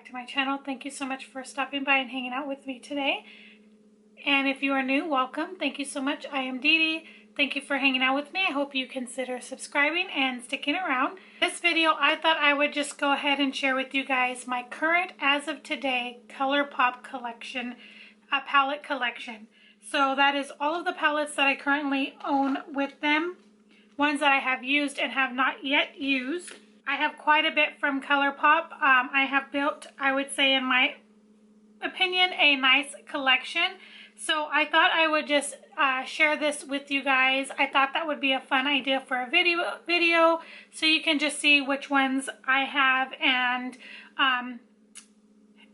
back to my channel. Thank you so much for stopping by and hanging out with me today. And if you are new, welcome. Thank you so much. I am Dee Dee. Thank you for hanging out with me. I hope you consider subscribing and sticking around. This video, I thought I would just go ahead and share with you guys my current, as of today, ColourPop collection, palette collection. So that is all of the palettes that I currently own with them, ones that I have used and have not yet used. I have quite a bit from ColourPop. I have built, I would say in my opinion, a nice collection. So I thought I would just share this with you guys. I thought that would be a fun idea for a video so you can just see which ones I have and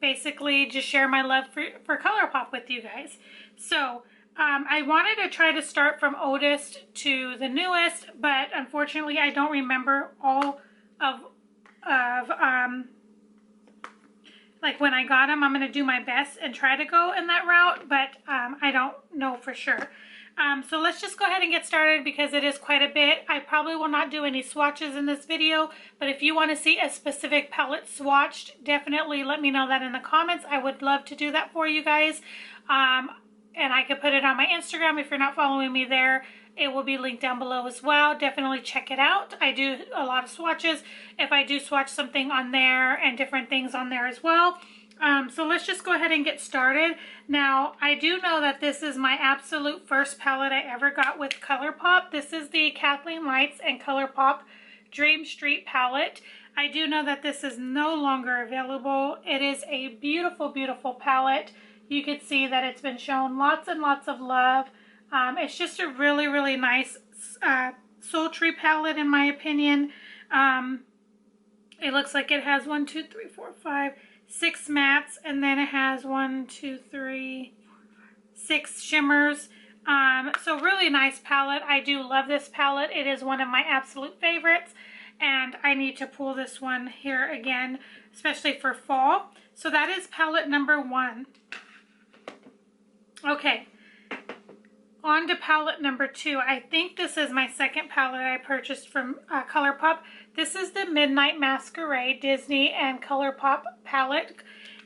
basically just share my love for ColourPop with you guys. So I wanted to try to start from oldest to the newest, but unfortunately I don't remember all of like when I got them. I'm going to do my best and try to go in that route, but I don't know for sure. So let's just go ahead and get started because it is quite a bit. I probably will not do any swatches in this video, but if you want to see a specific palette swatched, definitely let me know that in the comments. I would love to do that for you guys. And I could put it on my Instagram if you're not following me there. It will be linked down below as well. Definitely check it out. I do a lot of swatches. If I do swatch something on there and different things on there as well. So let's just go ahead and get started. Now, I do know that this is my absolute first palette I ever got with ColourPop. This is the Kathleen Lights and ColourPop Dream Street palette. I do know that this is no longer available. It is a beautiful, beautiful palette. You can see that it's been shown lots and lots of love. It's just a really, really nice sultry palette in my opinion. It looks like it has 1, 2, 3, 4, 5, 6 mattes, and then it has 1, 2, 3, 6 shimmers. So really nice palette. I do love this palette. It is one of my absolute favorites, and I need to pull this one here again, especially for fall. So that is palette number 1. Okay. On to palette number 2. I think this is my second palette I purchased from ColourPop. This is the Midnight Masquerade Disney and ColourPop palette.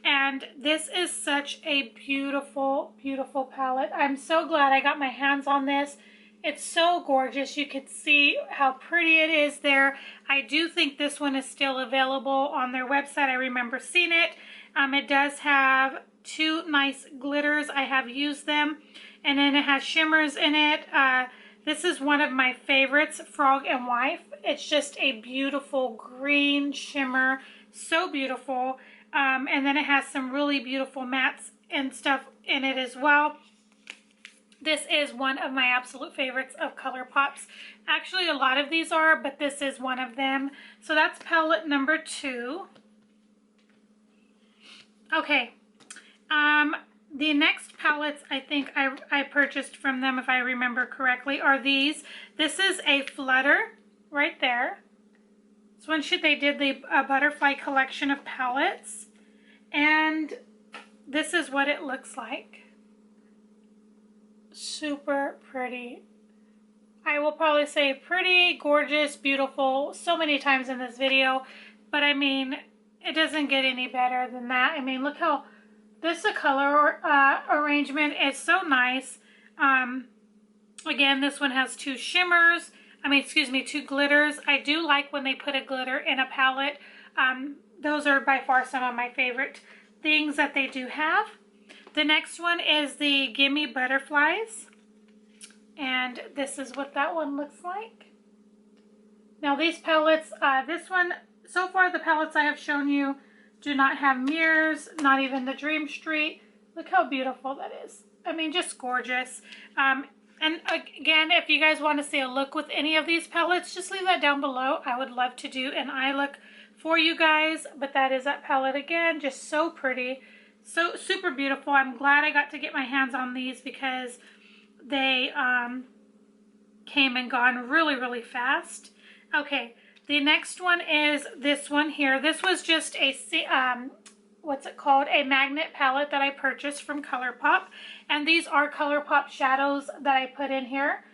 And this is such a beautiful, beautiful palette. I'm so glad I got my hands on this. It's so gorgeous. You can see how pretty it is there. I do think this one is still available on their website. I remember seeing it. It does have 2 nice glitters. I have used them. And then it has shimmers in it. This is one of my favorites, Frog and Wife. It's just a beautiful green shimmer. So beautiful. And then it has some really beautiful mattes and stuff in it as well. This is one of my absolute favorites of ColourPop's. Actually, a lot of these are, but this is one of them. So that's palette number 2. Okay. The next palettes I think I purchased from them, if I remember correctly, are these. This is a Flutter right there. This one they did the butterfly collection of palettes. And this is what it looks like. Super pretty. I will probably say pretty, gorgeous, beautiful so many times in this video. But I mean, it doesn't get any better than that. I mean, look how this color arrangement is so nice. Again, this one has 2 shimmers. Excuse me, 2 glitters. I do like when they put a glitter in a palette. Those are by far some of my favorite things that they do have. The next one is the Gimme Butterflies. And this is what that one looks like. Now these palettes, this one, so far the palettes I have shown you do not have mirrors, not even the Dream Street. Look how beautiful that is. I mean, just gorgeous. And again, if you guys want to see a look with any of these palettes, just leave that down below. I would love to do an eye look for you guys. But that is that palette again, just so pretty. So super beautiful. I'm glad I got to get my hands on these because they came and gone really, really fast. Okay. The next one is this one here. This was just a, what's it called? A magnet palette that I purchased from ColourPop. And these are ColourPop shadows that I put in here.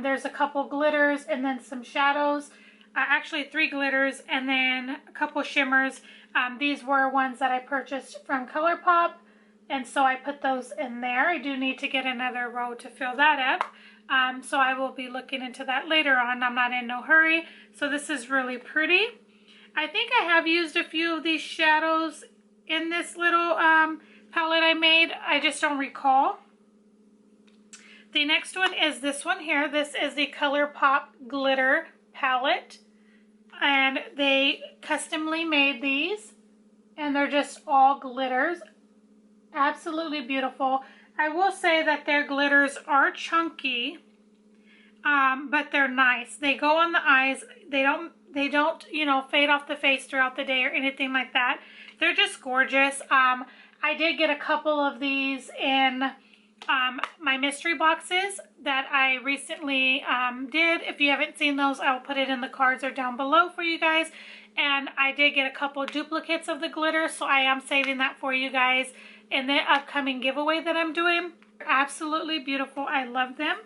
There's a couple glitters and then some shadows. actually 3 glitters, and then a couple shimmers. These were ones that I purchased from ColourPop, and so I put those in there. I do need to get another row to fill that up, so I will be looking into that later on. I'm not in no hurry. So this is really pretty. I think I have used a few of these shadows in this little palette I made. I just don't recall. The next one is this one here. This is the ColourPop Glitter Palette. And they customly made these. And they're just all glitters. Absolutely beautiful. I will say that their glitters are chunky. But they're nice. They go on the eyes. They don't, you know, fade off the face throughout the day or anything like that. They're just gorgeous. I did get a couple of these in my mystery boxes that I recently did. If you haven't seen those, I'll put it in the cards or down below for you guys. And I did get a couple duplicates of the glitter, so I am saving that for you guys in the upcoming giveaway that I'm doing. Absolutely beautiful. I love them.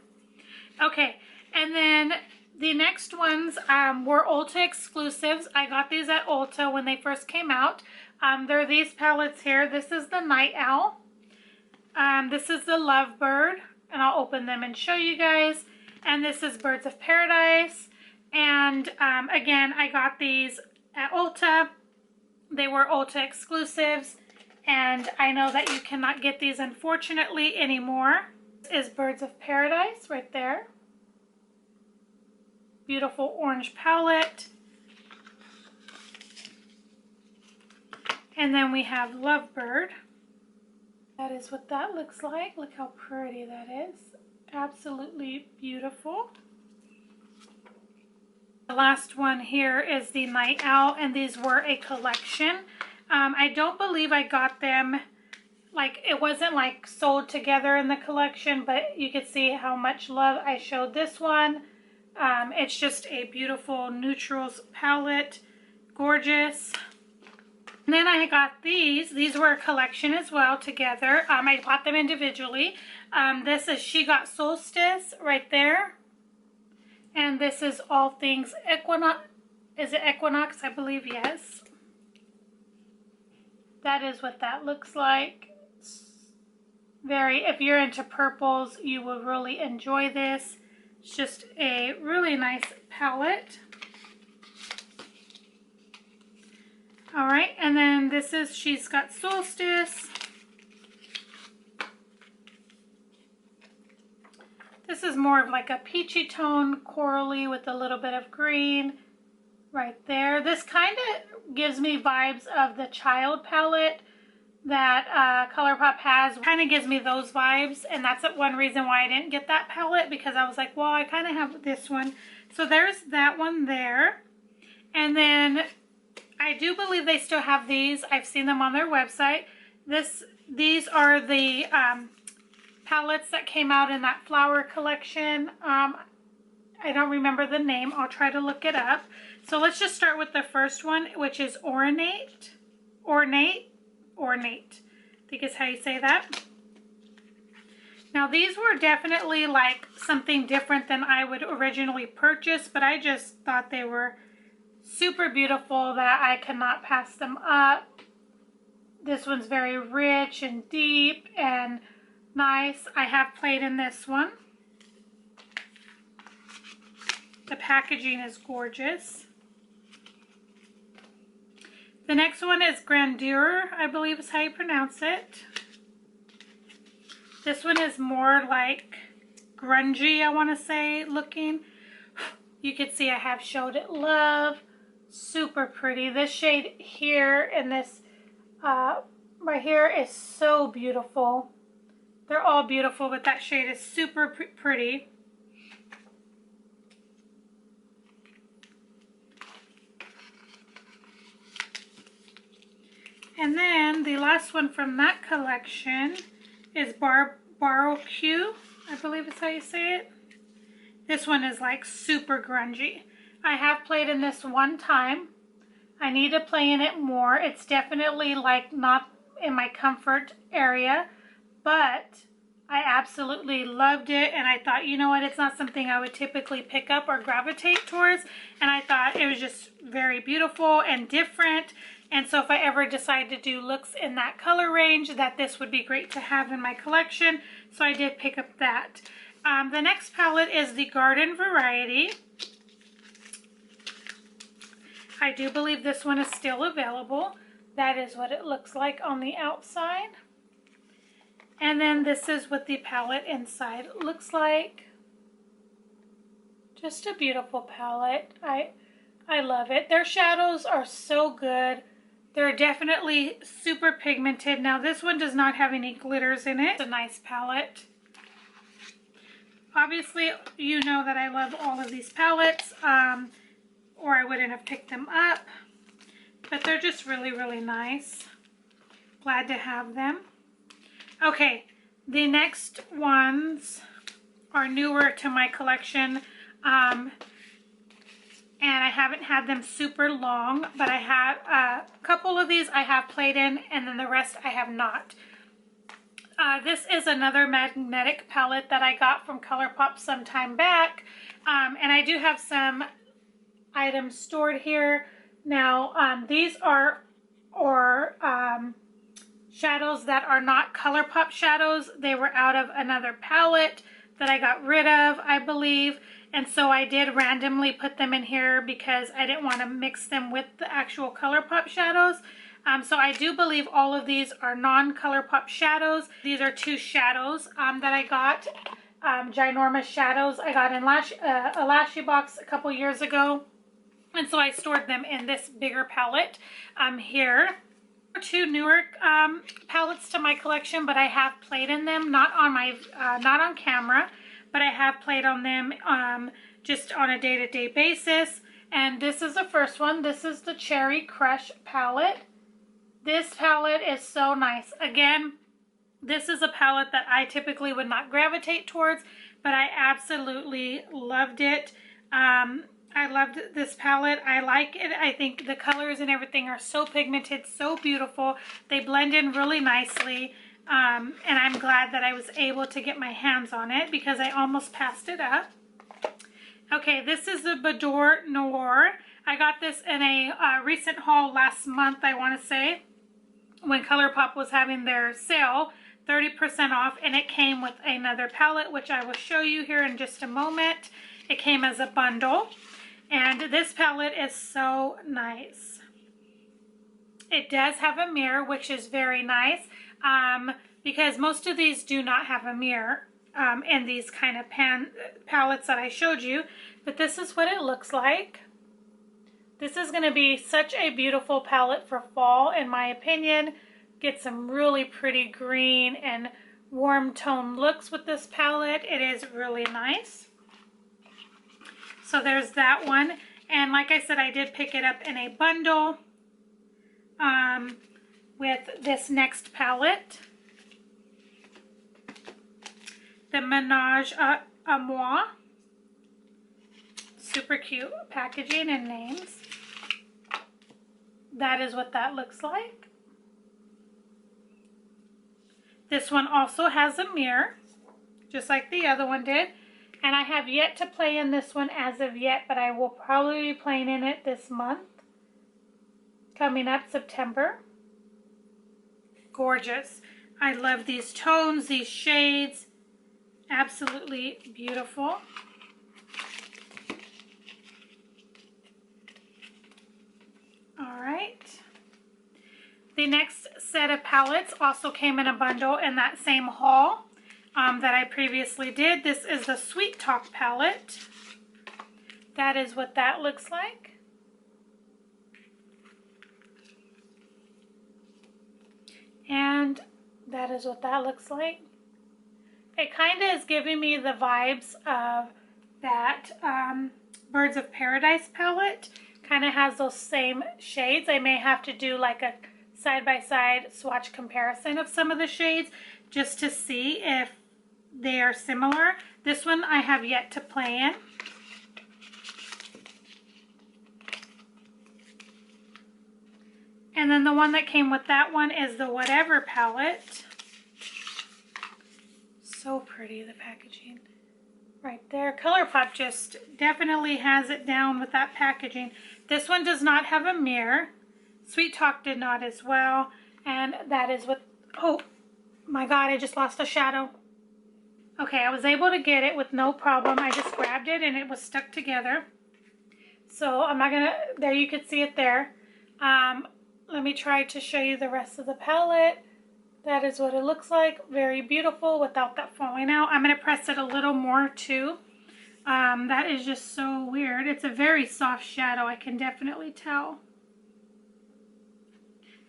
Okay, and then the next ones were Ulta exclusives. I got these at Ulta when they first came out. There are these palettes here. This is the Night Owl. This is the Lovebird, and I'll open them and show you guys. And this is Birds of Paradise. And again, I got these at Ulta. They were Ulta exclusives, and I know that you cannot get these, unfortunately, anymore. This is Birds of Paradise right there. Beautiful orange palette. And then we have Lovebird. That is what that looks like. Look how pretty that is. Absolutely beautiful. The last one here is the Night Owl, and these were a collection. I don't believe I got them, like, it wasn't like sold together in the collection, but you could see how much love I showed this one. It's just a beautiful neutrals palette. Gorgeous. And then I got these. These were a collection as well together. I bought them individually. This is She Got Solstice right there. And this is All Things Equinox. Is it Equinox? I believe yes. That is what that looks like. If you're into purples, you will really enjoy this. It's just a really nice palette. Alright, and then this is She's Got Solstice. This is more of like a peachy tone, corally with a little bit of green right there. This kind of gives me vibes of the Child palette that ColourPop has. Kind of gives me those vibes, and that's one reason why I didn't get that palette, because I was like, well, I kind of have this one. So there's that one there. And then I do believe they still have these. I've seen them on their website. These are the palettes that came out in that flower collection. I don't remember the name. I'll try to look it up. So let's just start with the first one, which is Ornate. I think is how you say that. Now these were definitely like something different than I would originally purchase, but I just thought they were super beautiful that I could not pass them up. This one's very rich and deep and nice. I have played in this one. The packaging is gorgeous. The next one is Grandeur, I believe is how you pronounce it. This one is more like grungy, I want to say, looking. You can see I have showed it love. Super pretty. This shade here and this right here is so beautiful. They're all beautiful, but that shade is super pretty. And then the last one from that collection is Baroque, I believe is how you say it. This one is like super grungy. I have played in this one time. I need to play in it more. It's definitely like not in my comfort area, but I absolutely loved it, and I thought, you know what, it's not something I would typically pick up or gravitate towards, and I thought it was just very beautiful and different. And so if I ever decide to do looks in that color range, that this would be great to have in my collection. So I did pick up that. The next palette is the Garden Variety. I do believe this one is still available. That is what it looks like on the outside. And then this is what the palette inside looks like. Just a beautiful palette. I love it. Their shadows are so good. They're definitely super pigmented. Now this one does not have any glitters in it. It's a nice palette. Obviously, you know that I love all of these palettes, or I wouldn't have picked them up. But they're just really, really nice. Glad to have them. Okay, the next ones are newer to my collection. And I haven't had them super long, but I have a couple of these I have played in, and then the rest I have not. This is another magnetic palette that I got from ColourPop some time back, and I do have some items stored here. Now, these are shadows that are not ColourPop shadows. They were out of another palette that I got rid of, I believe. And so I did randomly put them in here because I didn't want to mix them with the actual ColourPop shadows. So I do believe all of these are non-ColourPop shadows. These are two shadows that I got, ginormous shadows I got in a Lashy box a couple years ago. And so I stored them in this bigger palette here. Two newer palettes to my collection, but I have played in them, not on camera, but I have played on them just on a day-to-day basis. And this is the first one. This is the Cherry Crush palette. This palette is so nice. Again, this is a palette that I typically would not gravitate towards, but I absolutely loved it. I loved this palette. I like it. I think the colors and everything are so pigmented, so beautiful. They blend in really nicely. And I'm glad that I was able to get my hands on it because I almost passed it up. Okay, this is the Boudoir Noir. I got this in a recent haul last month, I want to say, when ColourPop was having their sale, 30% off, and it came with another palette, which I will show you here in just a moment. It came as a bundle, and this palette is so nice. It does have a mirror, which is very nice, because most of these do not have a mirror in these kind of palettes that I showed you, but this is what it looks like. This is going to be such a beautiful palette for fall, in my opinion. Get some really pretty green and warm tone looks with this palette. It is really nice. So there's that one. And like I said, I did pick it up in a bundle with this next palette. The Ménage à Moi. Super cute packaging and names. That is what that looks like. This one also has a mirror, just like the other one did. And I have yet to play in this one as of yet, but I will probably be playing in it this month. Coming up September. Gorgeous. I love these tones, these shades. Absolutely beautiful. All right. The next set of palettes also came in a bundle in that same haul that I previously did. This is the Sweet Talk palette. That is what that looks like. And that is what that looks like. It kind of is giving me the vibes of that Birds of Paradise palette. Kind of has those same shades. I may have to do like a side-by-side swatch comparison of some of the shades just to see if they are similar. This one I have yet to play in. And then the one that came with that one is the Whatever palette. So so pretty, the packaging. Right there. ColourPop just definitely has it down with that packaging. This one does not have a mirror. Sweet Talk did not as well. And that is what... Oh my god, I just lost a shadow. Okay, I was able to get it with no problem. I just grabbed it and it was stuck together. So I'm not gonna... There, you could see it there. Let me try to show you the rest of the palette. That is what it looks like. Very beautiful without that falling out. I'm going to press it a little more too. That is just so weird. It's a very soft shadow. I can definitely tell.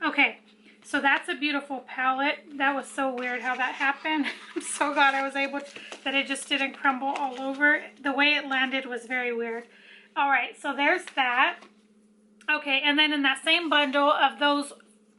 Okay, so that's a beautiful palette. That was so weird how that happened. I'm so glad I was able to, that it just didn't crumble all over. The way it landed was very weird. All right, so there's that. Okay, and then in that same bundle of those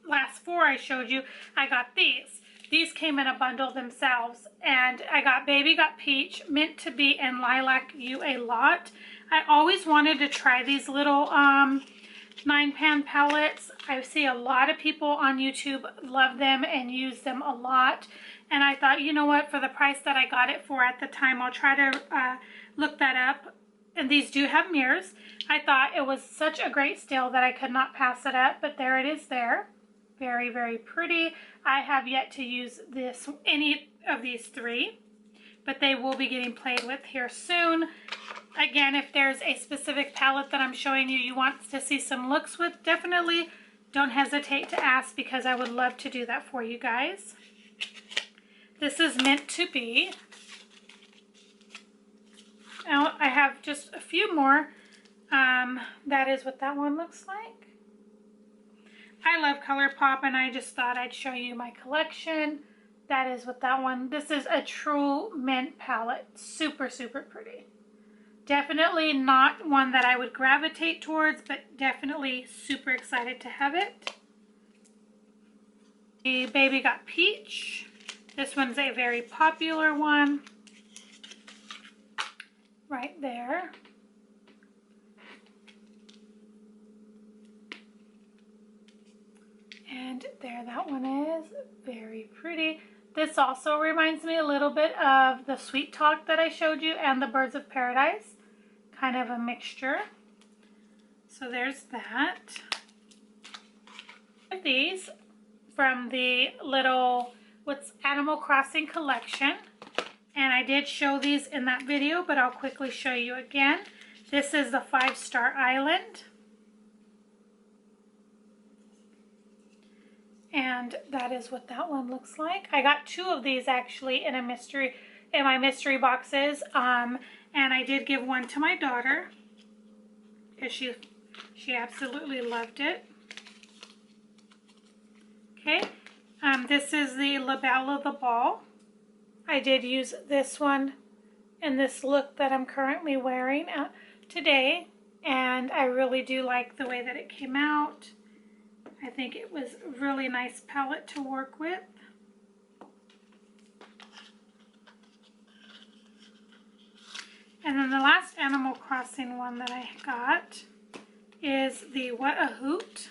last 4 I showed you, I got these. These came in a bundle themselves, and I got Baby Got Peach, Meant to Be, and Lilac You a Lot. I always wanted to try these little 9-pan palettes. I see a lot of people on YouTube love them and use them a lot, and I thought, you know what, for the price that I got it for at the time, I'll try to look that up. And these do have mirrors. I thought it was such a great steal that I could not pass it up, but there it is there. Very, very pretty. I have yet to use any of these 3, but they will be getting played with here soon. Again, if there's a specific palette that I'm showing you, you want to see some looks with, definitely don't hesitate to ask, because I would love to do that for you guys. This is Meant to Be. Now I have just a few more. That is what that one looks like. I love ColourPop, and I just thought I'd show you my collection. That is what that one... This is a true mint palette. Super, super pretty. Definitely not one that I would gravitate towards, but definitely super excited to have it. The Baby Got Peach. This one's a very popular one. Right there. And there that one is. Very pretty. This also reminds me a little bit of the Sweet Talk that I showed you and the Birds of Paradise. Kind of a mixture. So there's that. These from the little Animal Crossing collection. And I did show these in that video, but I'll quickly show you again. This is the 5-Star Island. And that is what that one looks like. I got 2 of these actually in my mystery boxes. And I did give one to my daughter because she absolutely loved it. Okay. This is the La Belle of the Ball. I did use this one in this look that I'm currently wearing today. And I really do like the way that it came out. I think it was a really nice palette to work with. And then the last Animal Crossing one that I got is the What a Hoot.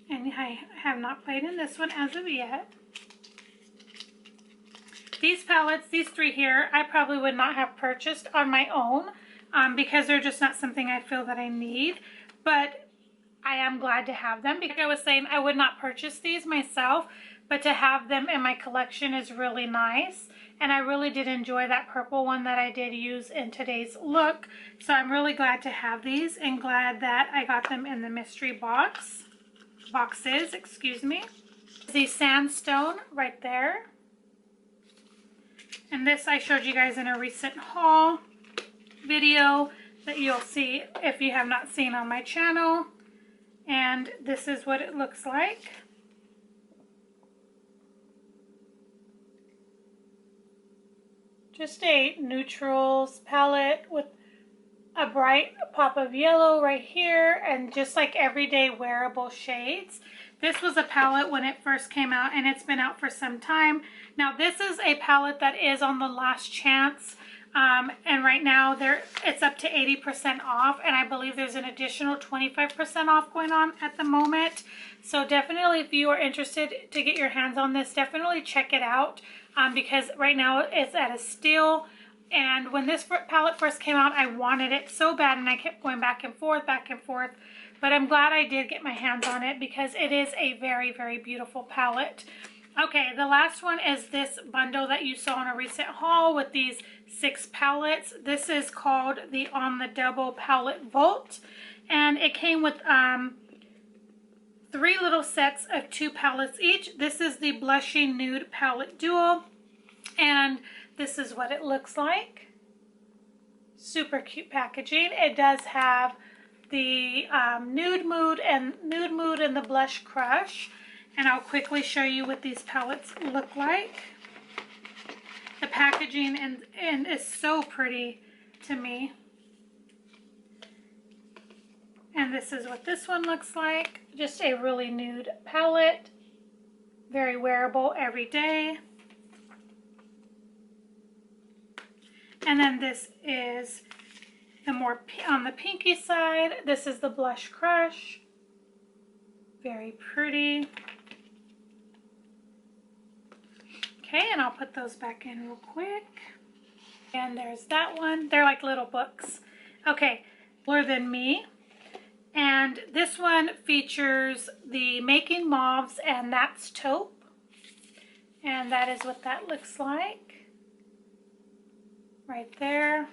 And I have not played in this one as of yet. These palettes, these 3 here, I probably would not have purchased on my own. Because they're just not something I feel that I need, but I am glad to have them. Because I was saying, I would not purchase these myself, but to have them in my collection is really nice, and I really did enjoy that purple one that I did use in today's look, so I'm really glad to have these, and glad that I got them in the mystery boxes, excuse me. The Sandstone right there, and this I showed you guys in a recent haul video that you'll see if you have not seen on my channel, and this is what it looks like. Just a neutrals palette with a bright pop of yellow right here, and just like everyday wearable shades. This was a palette when it first came out, and it's been out for some time. Now this is a palette that is on the last chance. And right now it's up to 80% off, and I believe there's an additional 25% off going on at the moment. So definitely, if you are interested to get your hands on this, definitely check it out, because right now it's at a steal. And when this palette first came out, I wanted it so bad, and I kept going back and forth, but I'm glad I did get my hands on it because it is a very, very beautiful palette. Okay, the last one is this bundle that you saw in a recent haul with these 6 palettes. This is called the On the Double Palette Vault, and it came with 3 little sets of 2 palettes each. This is the Blushing Nude Palette Duo, and this is what it looks like. Super cute packaging. It does have the Nude Mood and the Blush Crush. And I'll quickly show you what these palettes look like. The packaging and is so pretty to me. And this is what this one looks like. Just a really nude palette. Very wearable every day. And then this is the more on the pinky side. This is the Blush Crush. Very pretty. Okay, and I'll put those back in real quick. And there's that one. They're like little books. Okay, Cooler Than Me. And this one features the Making Mauves, and that's taupe. And that is what that looks like. Right there.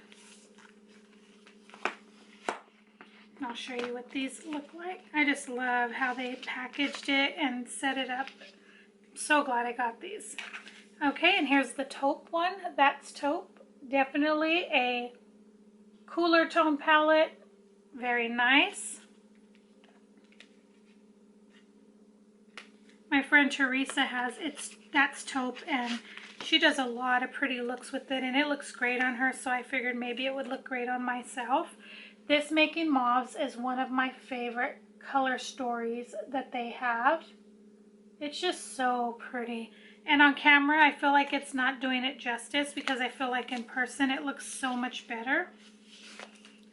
And I'll show you what these look like. I just love how they packaged it and set it up. I'm so glad I got these. Okay, and here's the taupe one. That's taupe. Definitely a cooler tone palette. Very nice. My friend Teresa has that's taupe, and she does a lot of pretty looks with it, and it looks great on her, so I figured maybe it would look great on myself. This Making Mauves is one of my favorite color stories that they have. It's just so pretty. And on camera, I feel like it's not doing it justice because I feel like in person it looks so much better.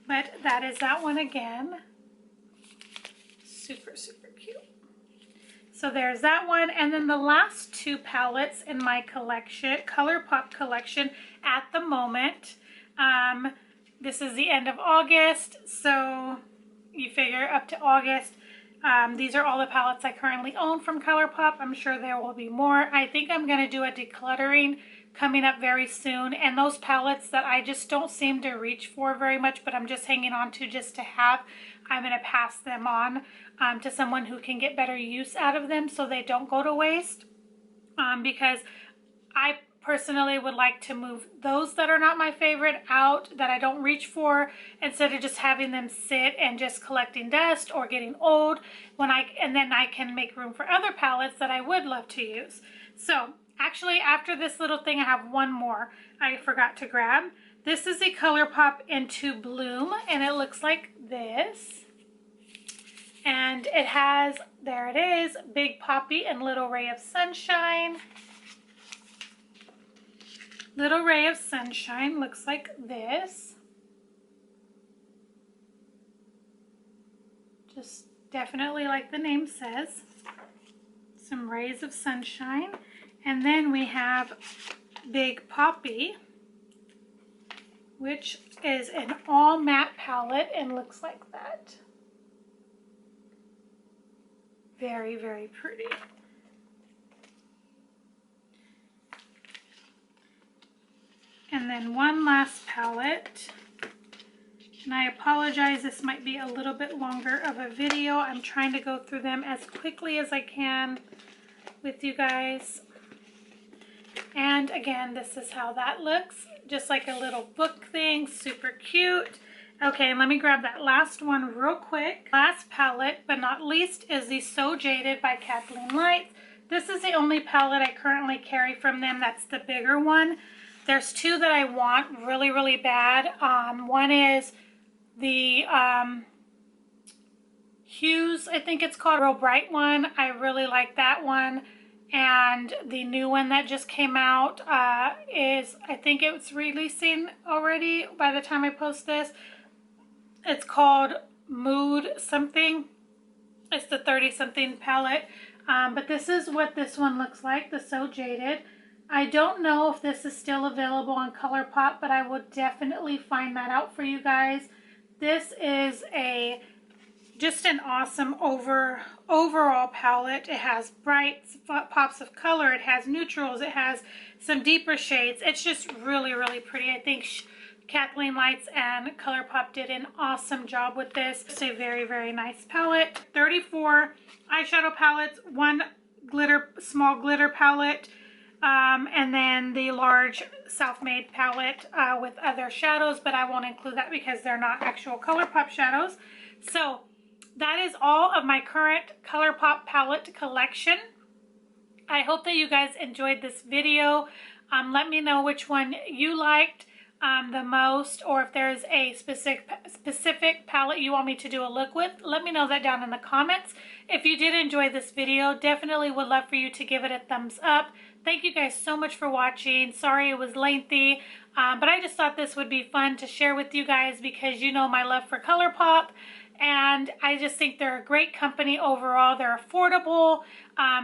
But that is that one again. Super, super cute. So there's that one. And then the last 2 palettes in my collection, ColourPop collection at the moment. This is the end of August, so you figure up to August. These are all the palettes I currently own from ColourPop. I'm sure there will be more. I think I'm going to do a decluttering coming up very soon. And those palettes that I just don't seem to reach for very much, but I'm just hanging on to just to have, I'm going to pass them on to someone who can get better use out of them so they don't go to waste. Because I personally would like to move those that are not my favorite out, that I don't reach for, instead of just having them sit and just collecting dust or getting old, and then I can make room for other palettes that I would love to use. So actually, after this little thing, I have one more I forgot to grab. This is a ColourPop Into Bloom, and it looks like this. And it has, there it is, Big Poppy and Little Ray of Sunshine. Little Ray of Sunshine looks like this. Just definitely like the name says. Some rays of sunshine. And then we have Big Poppy, which is an all matte palette and looks like that. Very, very pretty. And then one last palette, and I apologize, this might be a little bit longer of a video. I'm trying to go through them as quickly as I can with you guys. And again, this is how that looks, just like a little book thing, super cute. Okay, let me grab that last one real quick. Last palette, but not least, is the So Jaded by Kathleen Lights. This is the only palette I currently carry from them. That's the bigger one. There's 2 that I want really, really bad. One is the Hues, I think it's called, real bright one. I really like that one. And the new one that just came out is, I think it's releasing already by the time I post this. It's called Mood something. It's the 30 something palette. But this is what this one looks like, the So Jaded. I don't know if this is still available on ColourPop, but I will definitely find that out for you guys. This is just an awesome overall palette. It has bright pops of color. It has neutrals. It has some deeper shades. It's just really, really pretty. I think Kathleen Lights and ColourPop did an awesome job with this. It's a very, very nice palette. 34 eyeshadow palettes, one small glitter palette, and then the large self-made palette with other shadows, but I won't include that because they're not actual ColourPop shadows. So that is all of my current ColourPop palette collection. I hope that you guys enjoyed this video. Let me know which one you liked the most, or if there's a specific palette you want me to do a look with. Let me know that down in the comments. If you did enjoy this video, definitely would love for you to give it a thumbs up. Thank you guys so much for watching. Sorry it was lengthy, but I just thought this would be fun to share with you guys because you know my love for ColourPop. And I just think they're a great company overall. They're affordable.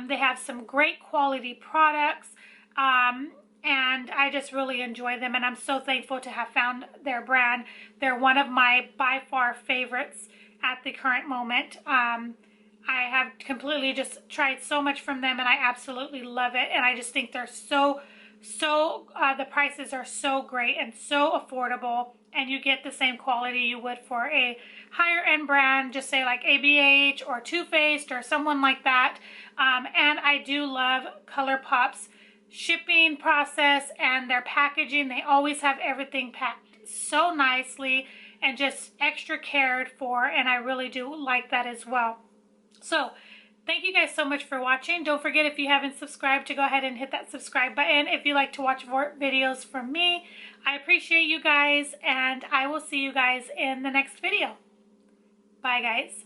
They have some great quality products. And I just really enjoy them. And I'm so thankful to have found their brand. They're one of my, by far, favorites at the current moment. I have completely just tried so much from them, and I absolutely love it. And I just think they're the prices are so great and so affordable. And you get the same quality you would for a higher end brand, just say like ABH or Too Faced or someone like that. And I do love ColourPop's shipping process and their packaging. They always have everything packed so nicely and just extra cared for, and I really do like that as well. So thank you guys so much for watching. Don't forget, if you haven't subscribed, to go ahead and hit that subscribe button if you like to watch more videos from me. I appreciate you guys, and I will see you guys in the next video. Bye guys.